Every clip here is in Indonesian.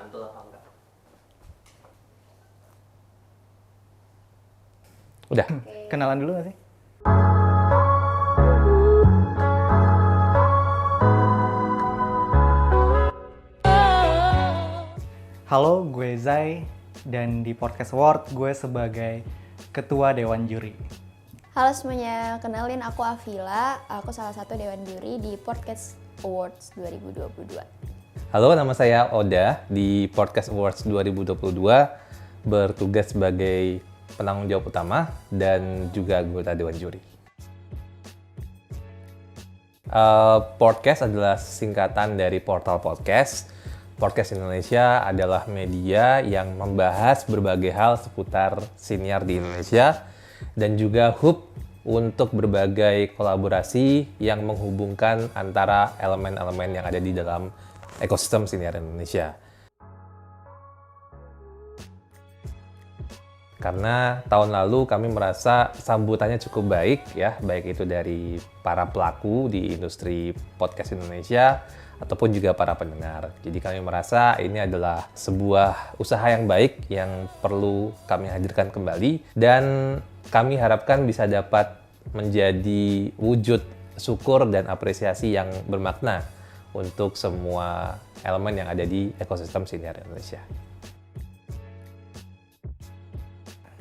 mantul apa enggak. Udah. Kenalan dulu nggak sih? Halo, gue Zai, dan di Podcast Award gue sebagai Ketua Dewan Juri. Halo semuanya, kenalin aku Afila, aku salah satu Dewan Juri di Podcast Awards 2022. Halo, nama saya Oda. Di Podcast Awards 2022 bertugas sebagai penanggung jawab utama dan juga anggota Dewan Juri. Podcast adalah singkatan dari portal podcast. Podcast Indonesia adalah media yang membahas berbagai hal seputar siniar di Indonesia dan juga hub untuk berbagai kolaborasi yang menghubungkan antara elemen-elemen yang ada di dalam ekosistem siniar Indonesia. Karena tahun lalu kami merasa sambutannya cukup baik ya, baik itu dari para pelaku di industri podcast Indonesia ataupun juga para pendengar. Jadi kami merasa ini adalah sebuah usaha yang baik yang perlu kami hadirkan kembali dan kami harapkan bisa dapat menjadi wujud syukur dan apresiasi yang bermakna untuk semua elemen yang ada di ekosistem siniar Indonesia.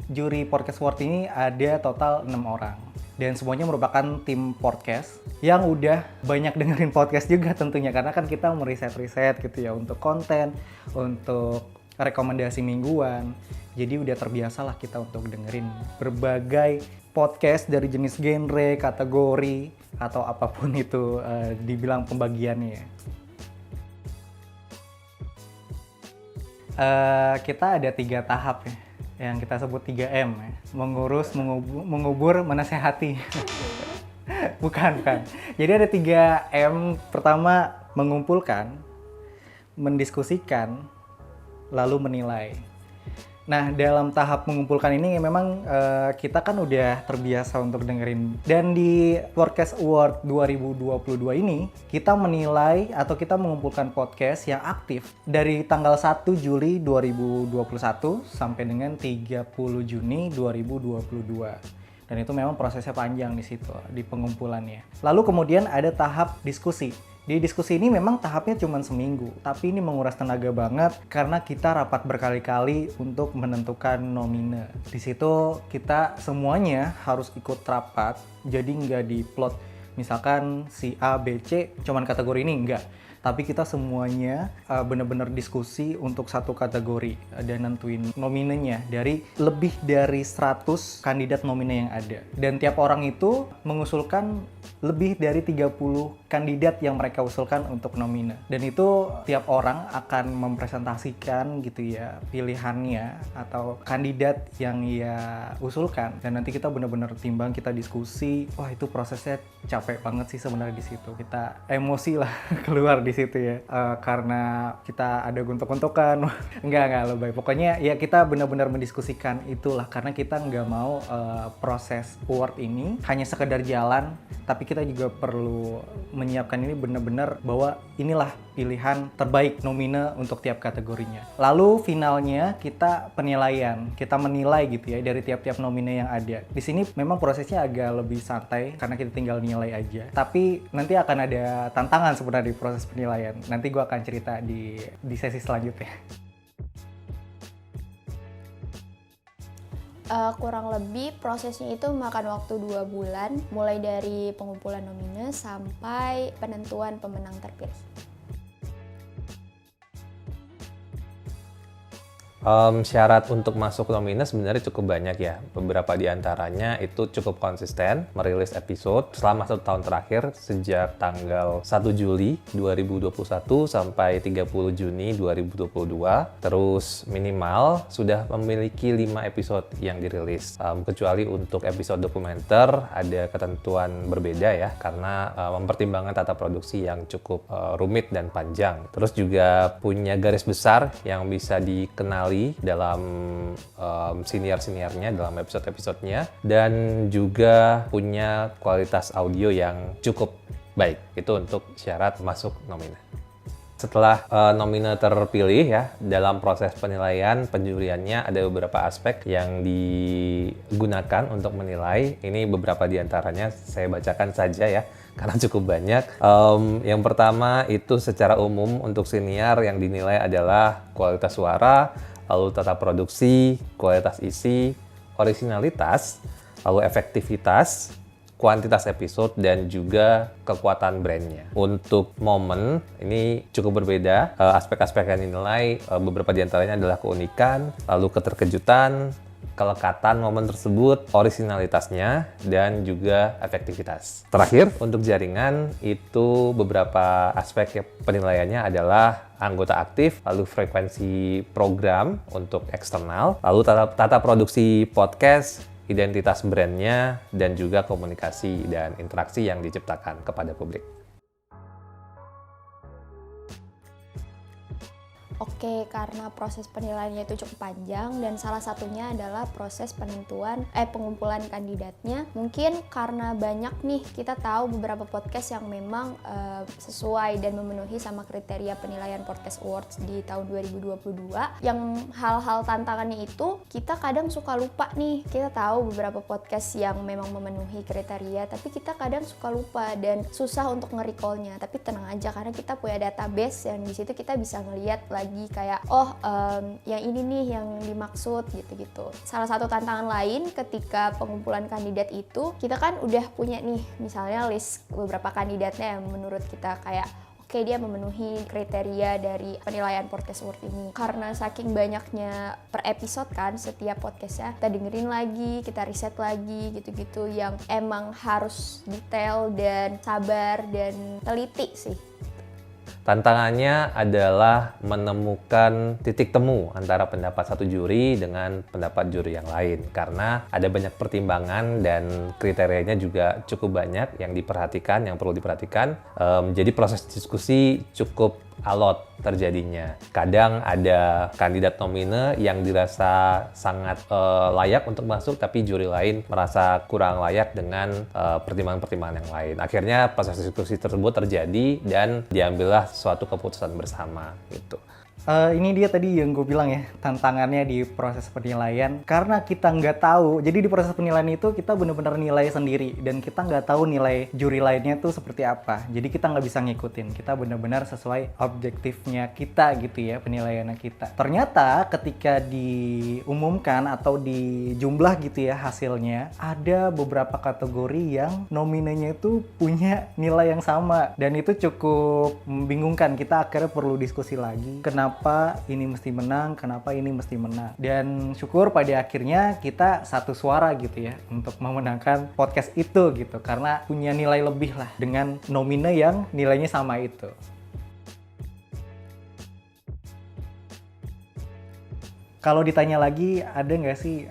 Juri Podcast Award ini ada total 6 orang. Dan semuanya merupakan tim podcast yang udah banyak dengerin podcast juga tentunya. Karena kan kita meriset-riset gitu ya untuk konten, untuk rekomendasi mingguan. Jadi udah terbiasa lah kita untuk dengerin berbagai podcast dari jenis genre, kategori, atau apapun itu dibilang pembagiannya. Kita ada 3 tahap ya, yang kita sebut 3M ya. Mengurus, mengubur, menasehati. Bukan. Jadi ada 3M. Pertama, mengumpulkan, mendiskusikan, lalu menilai. Nah, dalam tahap mengumpulkan ini memang kita kan udah terbiasa untuk dengerin. Dan di Podcast Award 2022 ini, kita menilai atau kita mengumpulkan podcast yang aktif dari tanggal 1 Juli 2021 sampai dengan 30 Juni 2022. Dan itu memang prosesnya panjang di situ, di pengumpulannya. Lalu kemudian ada tahap diskusi. Di diskusi ini memang tahapnya cuma seminggu, tapi ini menguras tenaga banget karena kita rapat berkali-kali untuk menentukan nomine. Di situ kita semuanya harus ikut rapat, jadi nggak diplot misalkan si A, B, C cuman kategori ini, enggak. Tapi kita semuanya benar-benar diskusi untuk satu kategori dan nentuin nominenya dari lebih dari 100 kandidat nomine yang ada. Dan tiap orang itu mengusulkan lebih dari 30 kandidat yang mereka usulkan untuk nomine. Dan itu tiap orang akan mempresentasikan gitu ya pilihannya atau kandidat yang ia usulkan. Dan nanti kita benar-benar timbang, kita diskusi. Wah, itu prosesnya capek banget sih sebenarnya di situ. Kita emosi lah keluar di situ ya. Karena kita ada gontok-gontokan. enggak lebay. Pokoknya ya kita benar-benar mendiskusikan itulah karena kita nggak mau proses award ini hanya sekedar jalan, tapi kita juga perlu menyiapkan ini benar-benar bahwa inilah pilihan terbaik nomine untuk tiap kategorinya. Lalu finalnya kita penilaian, kita menilai gitu ya dari tiap-tiap nomine yang ada. Di sini memang prosesnya agak lebih santai karena kita tinggal nilai aja. Tapi nanti akan ada tantangan sebenarnya di proses penilaian. Nanti gue akan cerita di sesi selanjutnya. Kurang lebih prosesnya itu memakan waktu 2 bulan, mulai dari pengumpulan nomine sampai penentuan pemenang terpilih. Syarat untuk masuk nomine sebenarnya cukup banyak ya. Beberapa di antaranya itu cukup konsisten merilis episode selama 1 tahun terakhir sejak tanggal 1 Juli 2021 sampai 30 Juni 2022. Terus minimal sudah memiliki 5 episode yang dirilis. Kecuali untuk episode dokumenter ada ketentuan berbeda ya karena mempertimbangkan tata produksi yang cukup rumit dan panjang. Terus juga punya garis besar yang bisa dikenali dalam senior-seniornya dalam episode-episodenya dan juga punya kualitas audio yang cukup baik. Itu untuk syarat masuk nomine. Setelah nomine terpilih ya, dalam proses penilaian, penjuriannya ada beberapa aspek yang digunakan untuk menilai. Ini beberapa diantaranya saya bacakan saja ya, karena cukup banyak. Yang pertama itu secara umum untuk siniar yang dinilai adalah kualitas suara, lalu tata produksi, kualitas isi, originalitas, lalu efektivitas, kuantitas episode, dan juga kekuatan brandnya. Untuk momen, ini cukup berbeda. Aspek-aspek yang dinilai, beberapa diantaranya adalah keunikan, lalu keterkejutan, kelekatan momen tersebut, originalitasnya, dan juga efektivitas. Terakhir, untuk jaringan, itu beberapa aspek penilaiannya adalah anggota aktif, lalu frekuensi program untuk eksternal, lalu tata produksi podcast, identitas brandnya, dan juga komunikasi dan interaksi yang diciptakan kepada publik. Oke, karena proses penilaiannya itu cukup panjang dan salah satunya adalah proses pengumpulan kandidatnya. Mungkin karena banyak nih, kita tahu beberapa podcast yang memang sesuai dan memenuhi sama kriteria penilaian Podcast Awards di tahun 2022. Yang hal-hal tantangannya itu kita kadang suka lupa nih. Kita tahu beberapa podcast yang memang memenuhi kriteria, tapi kita kadang suka lupa dan susah untuk nge-recall-nya. Tapi tenang aja, karena kita punya database yang di situ kita bisa ngelihat lagi kayak yang ini nih yang dimaksud gitu-gitu. Salah satu tantangan lain ketika pengumpulan kandidat itu, kita kan udah punya nih misalnya list beberapa kandidatnya yang menurut kita kayak oke, dia memenuhi kriteria dari penilaian podcast award ini. Karena saking banyaknya per episode kan setiap podcastnya, kita dengerin lagi, kita riset lagi gitu-gitu, yang emang harus detail dan sabar dan teliti sih. Tantangannya adalah menemukan titik temu antara pendapat satu juri dengan pendapat juri yang lain, karena ada banyak pertimbangan dan kriterianya juga cukup banyak yang perlu diperhatikan. Jadi proses diskusi cukup alot terjadinya. Kadang ada kandidat nomine yang dirasa sangat layak untuk masuk, tapi juri lain merasa kurang layak dengan pertimbangan-pertimbangan yang lain. Akhirnya proses diskusi tersebut terjadi dan diambillah suatu keputusan bersama gitu. Ini dia tadi yang gue bilang ya, tantangannya di proses penilaian. Karena kita nggak tahu, jadi di proses penilaian itu kita benar-benar nilai sendiri. Dan kita nggak tahu nilai juri lainnya tuh seperti apa. Jadi kita nggak bisa ngikutin. Kita benar-benar sesuai objektifnya kita gitu ya, penilaiannya kita. Ternyata ketika diumumkan atau dijumlah gitu ya hasilnya, ada beberapa kategori yang nominenya itu punya nilai yang sama. Dan itu cukup membingungkan. Kita akhirnya perlu diskusi lagi. Kenapa ini mesti menang, kenapa ini mesti menang. Dan syukur pada akhirnya kita satu suara gitu ya untuk memenangkan podcast itu gitu, karena punya nilai lebih lah dengan nomine yang nilainya sama itu. Kalau ditanya lagi, ada nggak sih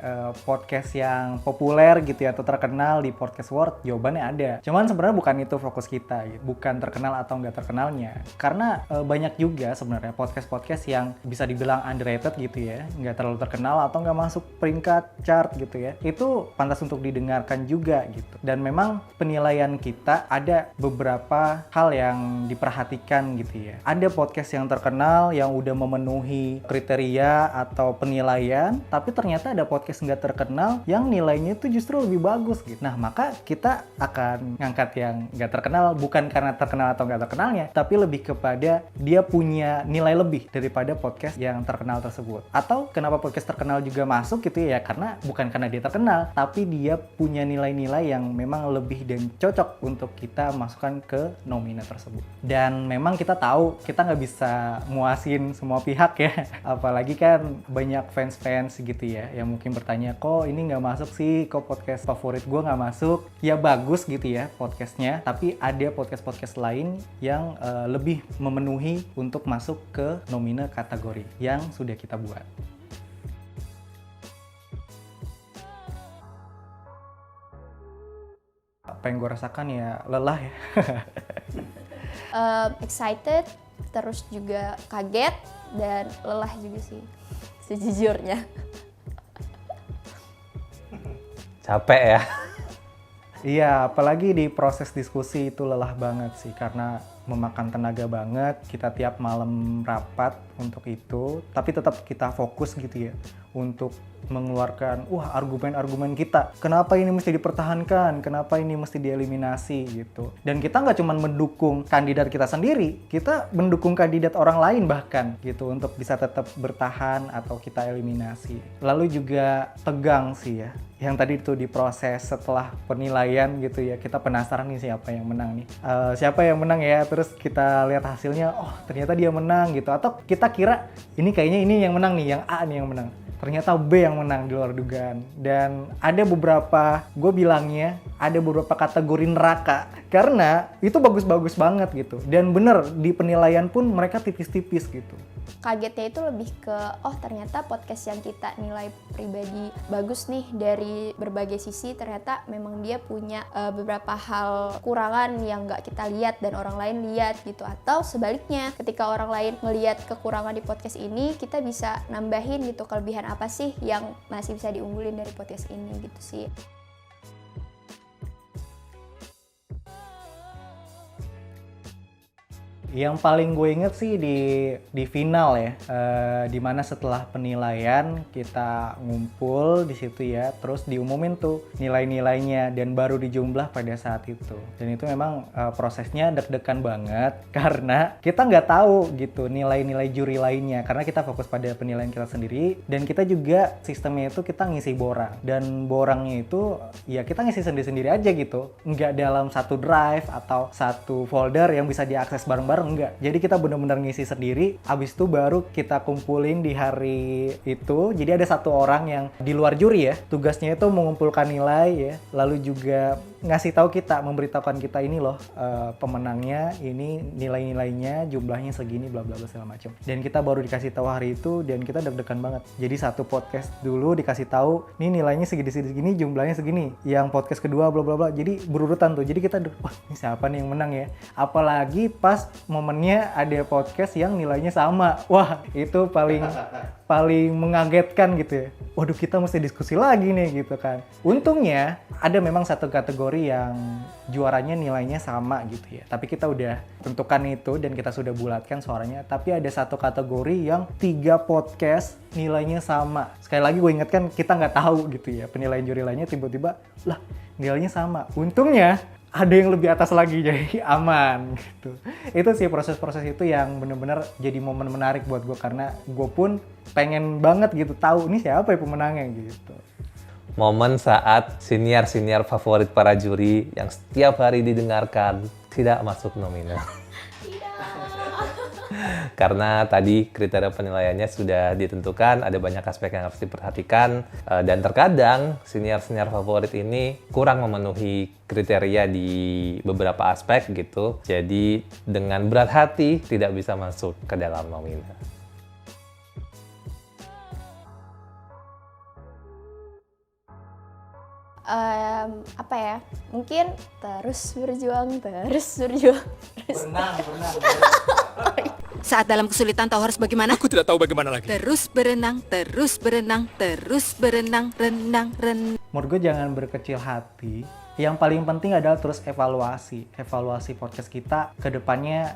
podcast yang populer gitu ya atau terkenal di Podcast Award? Jawabannya ada. Cuman sebenarnya bukan itu fokus kita, gitu. Bukan terkenal atau nggak terkenalnya. Karena banyak juga sebenarnya podcast-podcast yang bisa dibilang underrated gitu ya, nggak terlalu terkenal atau nggak masuk peringkat chart gitu ya. Itu pantas untuk didengarkan juga gitu. Dan memang penilaian kita ada beberapa hal yang diperhatikan gitu ya. Ada podcast yang terkenal yang udah memenuhi kriteria atau penilaian, tapi ternyata ada podcast nggak terkenal yang nilainya itu justru lebih bagus gitu. Nah, maka kita akan ngangkat yang nggak terkenal, bukan karena terkenal atau nggak terkenalnya, tapi lebih kepada dia punya nilai lebih daripada podcast yang terkenal tersebut. Atau kenapa podcast terkenal juga masuk gitu ya, karena bukan karena dia terkenal, tapi dia punya nilai-nilai yang memang lebih dan cocok untuk kita masukkan ke nomine tersebut. Dan memang kita tahu, kita nggak bisa muasin semua pihak ya, apalagi kan banyak fans-fans gitu ya yang mungkin bertanya, kok ini nggak masuk sih, kok podcast favorit gue nggak masuk. Ya bagus gitu ya podcastnya, tapi ada podcast-podcast lain yang lebih memenuhi untuk masuk ke nomine kategori yang sudah kita buat. Apa yang gue rasakan ya lelah ya. Excited, terus juga kaget dan lelah juga sih sejujurnya. Capek ya? Iya, apalagi di proses diskusi itu lelah banget sih, karena memakan tenaga banget, kita tiap malam rapat untuk itu, tapi tetap kita fokus gitu ya untuk mengeluarkan argumen-argumen kita. Kenapa ini mesti dipertahankan? Kenapa ini mesti dieliminasi gitu. Dan kita nggak cuma mendukung kandidat kita sendiri, kita mendukung kandidat orang lain bahkan gitu untuk bisa tetap bertahan atau kita eliminasi. Lalu juga tegang sih ya. Yang tadi itu diproses setelah penilaian gitu ya, kita penasaran nih siapa yang menang nih. Siapa yang menang ya, terus kita lihat hasilnya, oh ternyata dia menang gitu. Atau kita kira ini kayaknya ini yang menang nih, yang A nih yang menang. Ternyata B yang menang di luar dugaan. Dan ada beberapa, gue bilangnya, ada beberapa kategori neraka. Karena itu bagus-bagus banget gitu. Dan bener, di penilaian pun mereka tipis-tipis gitu. Kagetnya itu lebih ke, oh ternyata podcast yang kita nilai pribadi bagus nih dari berbagai sisi, ternyata memang dia punya beberapa hal kurangan yang nggak kita lihat dan orang lain lihat gitu. Atau sebaliknya, ketika orang lain ngelihat kekurangan di podcast ini, kita bisa nambahin gitu kelebihan apa sih yang masih bisa diunggulin dari podcast ini gitu sih. Yang paling gue inget sih di final ya, dimana setelah penilaian kita ngumpul di situ ya, terus diumumin tuh nilai-nilainya dan baru dijumlah pada saat itu. Dan itu memang prosesnya deg-degan banget karena kita nggak tahu gitu nilai-nilai juri lainnya, karena kita fokus pada penilaian kita sendiri dan kita juga sistemnya itu kita ngisi borang, dan borangnya itu ya kita ngisi sendiri-sendiri aja gitu, nggak dalam satu drive atau satu folder yang bisa diakses bareng-bareng. Enggak. Jadi kita benar-benar ngisi sendiri, abis itu baru kita kumpulin di hari itu. Jadi ada satu orang yang di luar juri ya, tugasnya itu mengumpulkan nilai ya, lalu juga ngasih tahu kita, memberitahukan kita ini loh pemenangnya, ini nilai-nilainya, jumlahnya segini, bla bla bla segala macam. Dan kita baru dikasih tahu hari itu dan kita deg-degan banget. Jadi satu podcast dulu dikasih tahu, ini nilainya segini, jumlahnya segini. Yang podcast kedua bla bla bla. Jadi berurutan tuh. Jadi kita, wah ini siapa nih yang menang ya? Apalagi pas momennya ada podcast yang nilainya sama. Wah, itu paling mengagetkan gitu ya. Waduh, kita mesti diskusi lagi nih gitu kan. Untungnya ada memang satu kategori yang juaranya nilainya sama gitu ya. Tapi kita udah tentukan itu dan kita sudah bulatkan suaranya. Tapi ada satu kategori yang 3 podcast nilainya sama. Sekali lagi gue ingatkan, kita nggak tahu gitu ya penilaian juri lainnya, tiba-tiba lah nilainya sama. Untungnya ada yang lebih atas lagi, jadi aman gitu. Itu sih proses-proses itu yang benar-benar jadi momen menarik buat gue, karena gue pun pengen banget gitu tahu ini siapa ya pemenangnya gitu. Momen saat senior favorit para juri yang setiap hari didengarkan tidak masuk nominal. Karena tadi kriteria penilaiannya sudah ditentukan, ada banyak aspek yang harus diperhatikan, dan terkadang senior favorit ini kurang memenuhi kriteria di beberapa aspek gitu. Jadi dengan berat hati tidak bisa masuk ke dalam nominal. Apa ya, mungkin terus berjuang. Berenang. Saat dalam kesulitan tahu harus bagaimana? Aku tidak tahu bagaimana lagi. Terus berenang, renang. Menurut gue jangan berkecil hati. Yang paling penting adalah terus evaluasi podcast kita ke depannya,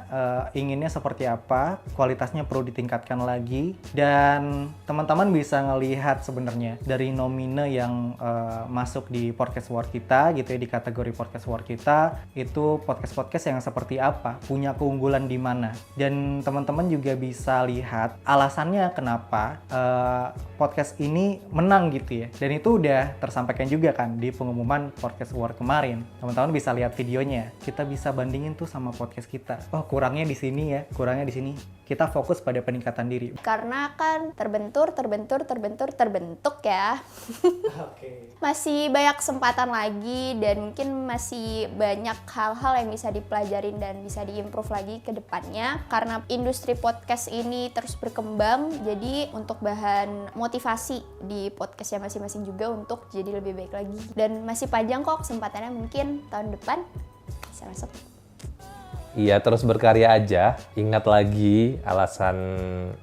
inginnya seperti apa, kualitasnya perlu ditingkatkan lagi, dan teman-teman bisa ngelihat sebenarnya dari nomine yang masuk di podcast award kita gitu ya, di kategori podcast award kita, itu podcast yang seperti apa, punya keunggulan di mana, dan teman-teman juga bisa lihat alasannya kenapa podcast ini menang gitu ya, dan itu udah tersampaikan juga kan di pengumuman podcast award kemarin. Teman-teman bisa lihat videonya. Kita bisa bandingin tuh sama podcast kita. Oh, kurangnya di sini ya, kurangnya di sini. Kita fokus pada peningkatan diri. Karena kan terbentuk ya. Oke. Masih banyak kesempatan lagi dan mungkin masih banyak hal-hal yang bisa dipelajarin dan bisa diimprove lagi ke depannya. Karena industri podcast ini terus berkembang, jadi untuk bahan motivasi di podcastnya masing-masing juga untuk jadi lebih baik lagi. Dan masih panjang kok kesempatannya, mungkin tahun depan bisa masuk. Iya, terus berkarya aja. Ingat lagi alasan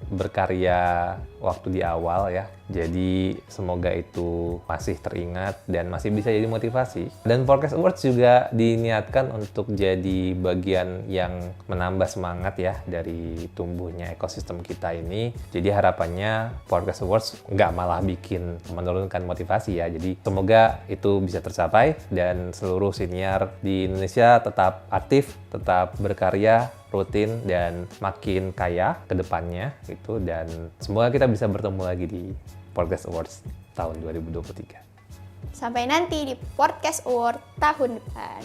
berkarya waktu di awal ya. Jadi semoga itu masih teringat dan masih bisa jadi motivasi. Dan Podcast Awards juga diniatkan untuk jadi bagian yang menambah semangat ya dari tumbuhnya ekosistem kita ini. Jadi harapannya Podcast Awards nggak malah bikin menurunkan motivasi ya. Jadi semoga itu bisa tercapai dan seluruh senior di Indonesia tetap aktif, tetap berkarya, rutin, dan makin kaya ke depannya gitu. Dan semoga kita bisa bertemu lagi di Podcast Awards tahun 2023. Sampai nanti di Podcast Award tahun depan.